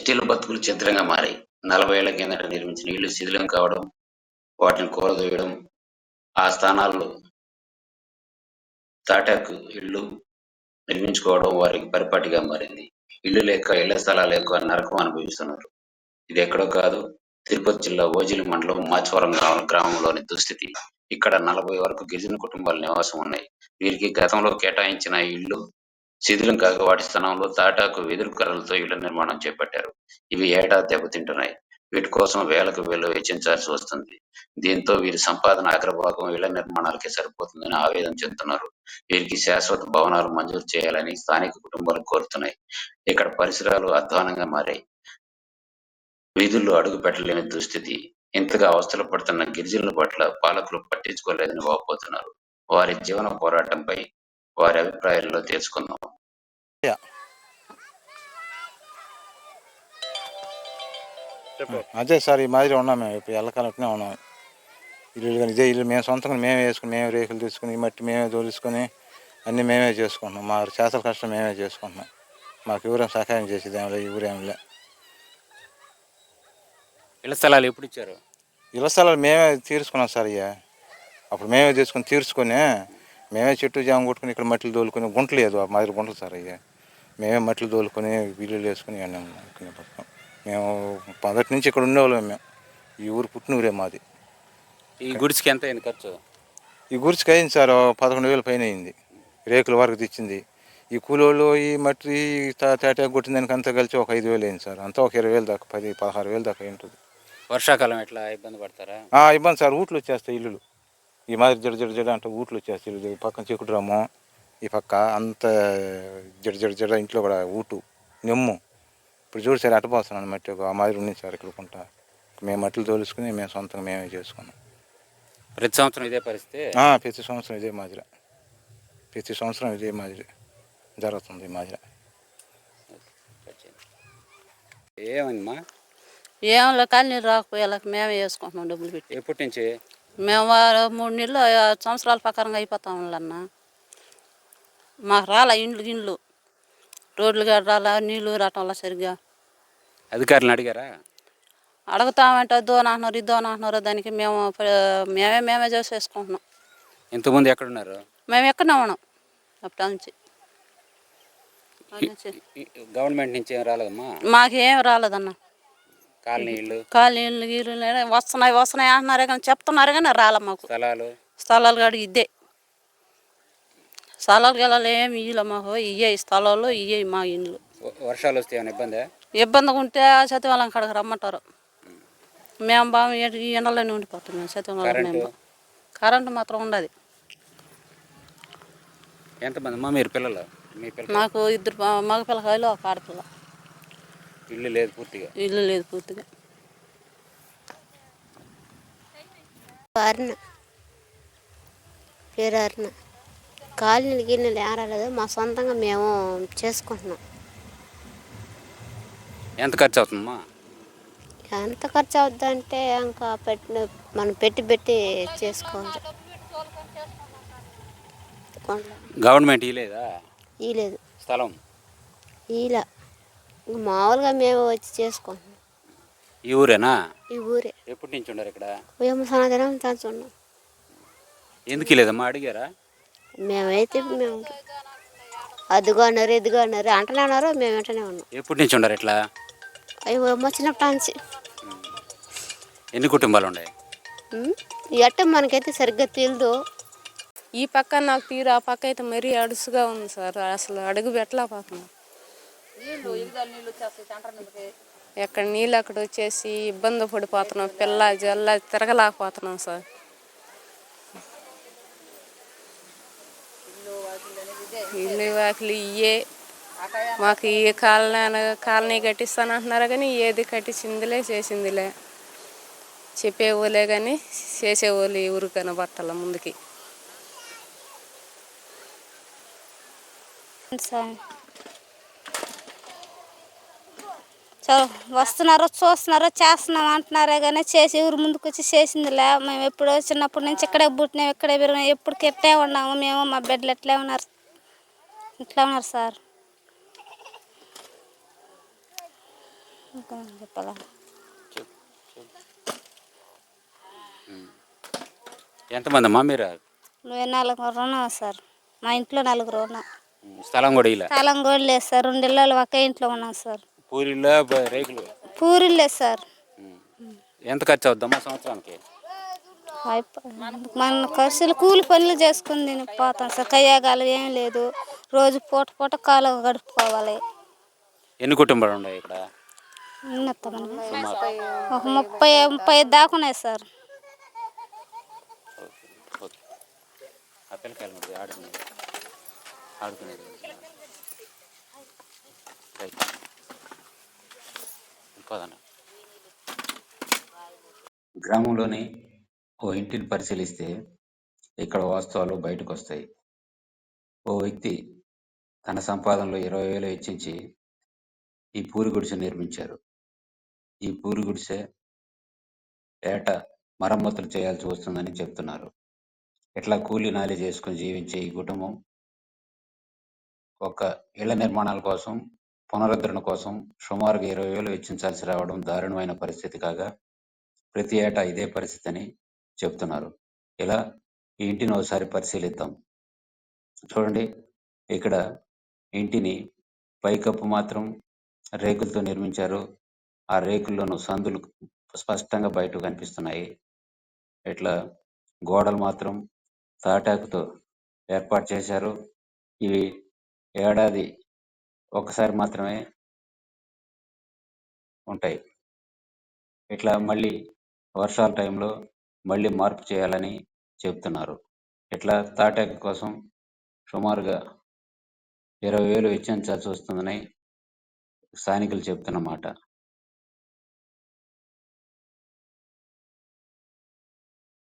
ఎస్టీల బతుకులు చిత్రంగా మారాయి. 40 ఏళ్ల కిందట నిర్మించిన ఇళ్లు శిథిలం కావడం, వాటిని కూలదోయడం, ఆ స్థానాల్లో తాటాకు ఇళ్లు నిర్మించుకోవడం వారికి పరిపాటిగా మారింది. ఇళ్లు లేక, ఇళ్ల స్థలాలు లేక నరకం అనుభవిస్తున్నారు. ఇదెక్కడో కాదు, తిరుపతి జిల్లా ఓజిలి మండలం మాచవరం గ్రామంలోని దుస్థితి. ఇక్కడ 40 వరకు గిరిజన కుటుంబాలు నివాసం ఉన్నాయి. వీరికి గతంలో కేటాయించిన ఇళ్లు శిథిలం కాగా వాటి స్థానంలో తాటాకు, వెదురు కర్రలతో ఇళ్ల నిర్మాణం చేపట్టారు. ఇవి ఏటా దెబ్బతింటున్నాయి. వీటి కోసం వేలకు వేలు వెచ్చించాల్సి వస్తుంది. దీంతో వీరి సంపాదన అగ్రభాగం ఇళ్ల నిర్మాణాలకే సరిపోతుందని ఆవేదన చెందుతున్నారు. వీరికి శాశ్వత భవనాలు మంజూరు చేయాలని స్థానిక కుటుంబాలు కోరుతున్నాయి. ఇక్కడ పరిసరాలు అధ్వానంగా మారాయి. వీధుల్లో అడుగు పెట్టలేని దుస్థితి. ఇంతగా అవస్థలు పడుతున్న గిరిజనుల పట్ల పాలకులు పట్టించుకోలేదని వాపోతున్నారు. వారి జీవన పోరాటంపై వారి అభిప్రాయాల్లో తెలుసుకుందాం. అదే సార్, ఈ మాదిరి ఉన్నాం మేము. ఇప్పుడు ఎల్లకాలనే ఉన్నాం. ఇల్లు కానీ ఇదే ఇల్లు మేము సొంతంగా మేమే వేసుకుని, మేమే రేకులు తీసుకుని, మట్టి మేమే తోలుసుకొని అన్నీ మేమే చేసుకుంటున్నాం. మా చేతల కష్టం మేమే చేసుకుంటున్నాం. మాకు ఎవరేం సహాయం చేసేది ఏమి లేదు, ఊరేమిలే. ఇళ్ల స్థలాలు ఎప్పుడు ఇచ్చారు? ఇళ్ల స్థలాలు మేమే తీర్చుకున్నాం సార్. అప్పుడు మేమే తీసుకొని మేమే చెట్టు జామ కొట్టుకుని ఇక్కడ మట్టిలు తోలుకొని, గుంటలు లేదు ఆ మాదిరి గుంటలు సార్. మేమే మట్టిలు తోలుకొని బిల్లులు వేసుకుని మేము మొదటి నుంచి ఇక్కడ ఉండేవాళ్ళం. మేము ఈ ఊరు పుట్టిన ఊరే మాది. ఈ గుడికి ఎంత అయింది ఖర్చు? ఈ గుడికి అయింది సార్ 11,000 పైన అయింది. రేకుల వరకు తెచ్చింది. ఈ కూలోళ్ళు ఈ మట్టి తేటా కొట్టిన దానికి అంతా కలిసి ఒక 5,000 అయింది సార్. అంతా ఒక 20,000 దాకా, 16,000 దాకా ఉంటుంది. వర్షాకాలం ఎట్లా ఇబ్బంది పడతారా? ఇబ్బంది సార్. ఊట్లు వచ్చేస్తాయి ఇల్లులు. ఈ మాదిరి జడ అంటే ఊట్లు వచ్చేస్తాయి. ఇల్లు పక్కన చెక్కుడ్రాము, ఈ పక్క అంత జడ ఇంట్లో కూడా ఊటు నెమ్ము. ఇప్పుడు చూడు సార్ అట్టపోతున్నాను మట్టి ఆ మాదిరి ఉంది సార్. ఇక్కడ కొంట మేము మట్టిలు తోలుసుకుని మేము సొంతంగా మేమే చేసుకున్నాం. ప్రతి సంవత్సరం ఇదే పరిస్థితి? ప్రతి సంవత్సరం ఇదే మాదిరి. ప్రతి సంవత్సరం ఇదే మాదిరి జరుగుతుంది. మాదిరి ఏమమ్మా? ఏమో కానీ నీళ్ళు రాకపోయేలాగా మేమే వేసుకుంటున్నాం డబ్బులు పెట్టి. ఎప్పటి నుంచి? మేము 3 నెలలు సంవత్సరాల ప్రకారంగా అయిపోతాం అన్న. మాకు రాలా ఇండ్లు రోడ్లు కాడ రాలా, నీళ్ళు రావటంలా సరిగ్గా. అధికారులను అడిగారా? అడుగుతామంటే దోన అంటున్నారు. దానికి మేమే చేసేసుకుంటున్నాం. ఇంతకుముందు ఎక్కడున్నారు? మేము ఎక్కడనే ఉన్నాం అప్పటి నుంచి. గవర్నమెంట్ నుంచి ఏం రాలేదమ్మా? మాకేం రాలేదన్న. కాలనీలు గీళ్ళు వస్తున్నాయి అంటున్నారే కానీ చెప్తున్నారు కానీ రాలే మాకు. స్థలాలు కాదు ఇద్దే స్థలాలు గెలాలి ఏమి ఇయ్యలే మాకు. ఇయ్యే స్థలాలు ఇయ్యే మా ఇండ్లు. వర్షాలు వస్తే ఏమైనా ఇబ్బందిగా ఉంటే సత్యవాళ్ళం కాడకు రమ్మంటారు. మేము బాగా ఈ ఎండలోనే ఉండిపోతాం. మేము సత్యవాళ్ళం కరెంటు మాత్రం ఉండదు. ఎంతమంది అమ్మా మీరు పిల్లలు? నాకు 2 మగ పిల్లకాయలు, ఒక ఆడపిల్ల. ఇల్లు లేదు పూర్తిగా? ఇల్లు లేదు పూర్తిగా. పేరు అరుణ. కాలనీలు గిన్నెలు ఏం రాలేదు, మా సొంతంగా మేము చేసుకుంటున్నాం. ఎంత ఖర్చు అవుతుందమ్మా? ఎంత ఖర్చు అవుద్దంటే ఇంకా మనం పెట్టి చేసుకోవాలి. గవర్నమెంట్ ఇలేదా? ఇలేదు స్థలం ఇలా మామూలుగా మేము వచ్చి చేసుకుంటున్నాం. ఈ ఊరేనా? ఈ ఊరే. ఎప్పటి నుంచి ఉన్నారు ఇక్కడ? మేము సనాతనం తాచున్నాం. ఎందుకు లేదమ్మా అడిగారా? మేమైతే మేము అదిగో అన్నారు ఎదిగో అన్నారు అంటనే ఉన్నారు. మేము వెంటనే ఉన్నాం. ఎప్పటి నుంచి ఉన్నారు ఇట్లా? అవి వచ్చినప్పటి నుంచి. ఎన్ని కుటుంబాలు ఉన్నాయి? ఎట్ట మనకైతే సరిగ్గా తెలియదు. ఈ పక్క నాకు తీరు, ఆ పక్క అయితే మరీ అడుసుగా ఉంది సార్. అసలు అడుగు పెట్టలేకపోతున్నాం. ఎక్కడ నీళ్ళు అక్కడ వచ్చేసి ఇబ్బంది పడిపోతున్నాం. పిల్ల జల్ల తిరగలేకపోతున్నాం సార్. ఇల్లు వాకిలి ఇయ్యే మాకు. ఈ కాలనీ కట్టిస్తానంటున్నారు కానీ ఏది కట్టించిందిలే చేసిందిలే. చెప్పేవాళ్ళే కానీ చేసేవాళ్ళు ఎవరు కనబట్టాల ముందుకి. వస్తున్నారు, చూస్తున్నారు, చేస్తున్నాం అంటున్నారే కానీ చేసి ఊరు ముందుకు వచ్చి చేసిందిలే. మేము ఎప్పుడో చిన్నప్పటి నుంచి ఇక్కడే పుట్టినాం, ఇక్కడే పెరిగినాం. ఎప్పటికి ఎట్లే ఉన్నాము మేము. మా బిడ్డలు ఎట్లే ఉన్నారు, ఇట్లా ఉన్నారు సార్. ఇంకా చెప్పాలా ఎంతమంది అమ్మా మీరు? నువ్వు 4 ఉన్నావు సార్. మా ఇంట్లో 4 ఉన్నాం. స్థలం కూడా ఇలా స్థలం కూడా లేదు సార్. 2 ఇళ్ళు ఒకే ఇంట్లో ఉన్నాం సార్. పూరిలో రేకులు పూరిలు లేదు సార్. ఎంత ఖర్చు అవుద్దమ్మా సంవత్సరానికి? మన ఖర్చులు కూలి పనులు చేసుకుని పోతాం సార్. కయ్యాగాలు ఏం లేదు. రోజు పూట పూట కాలం గడుపుకోవాలి. ఎన్ని కుటుంబాలు ఉన్నాయి ఇక్కడ? ఒక 30 దాకా ఉన్నాయి సార్. ఆ పిల్లకాయలు మరి ఆడుకునేది ఇంకోదన్నా. గ్రామంలోని ఓ ఇంటిని పరిశీలిస్తే ఇక్కడ వాస్తవాలు బయటకు వస్తాయి. ఓ వ్యక్తి తన సంపాదనలో 20,000 వెచ్చించి ఈ పూరి గుడిసె నిర్మించారు. ఈ పూరి గుడిసె ఏటా మరమ్మతులు చేయాల్సి వస్తుందని చెప్తున్నారు. ఇట్లా కూలీ నాలి చేసుకుని జీవించే ఈ కుటుంబం ఒక ఇళ్ల నిర్మాణాల కోసం, పునరుద్ధరణ కోసం సుమారుగా 20,000 వెచ్చించాల్సి రావడం దారుణమైన పరిస్థితి కాగా ప్రతి ఏటా ఇదే పరిస్థితి అని చెప్తున్నారు. ఇలా ఈ ఇంటిని ఒకసారి పరిశీలిద్దాం. చూడండి, ఇక్కడ ఇంటిని పైకప్పు మాత్రం రేకులతో నిర్మించారు. ఆ రేకుల్లోనూ సందులు స్పష్టంగా బయటకు కనిపిస్తున్నాయి. ఇట్లా గోడలు మాత్రం తాటాకుతో ఏర్పాటు చేశారు. ఇవి ఏడాది ఒకసారి మాత్రమే ఉంటాయి. ఇట్లా మళ్ళీ వర్షాల టైంలో మళ్ళీ మార్పు చేయాలని చెప్తున్నారు. ఇట్లా తాటాకు కోసం సుమారుగా 20,000 వెచ్చించాల్సి వస్తుందని స్థానికులు చెప్తున్నమాట.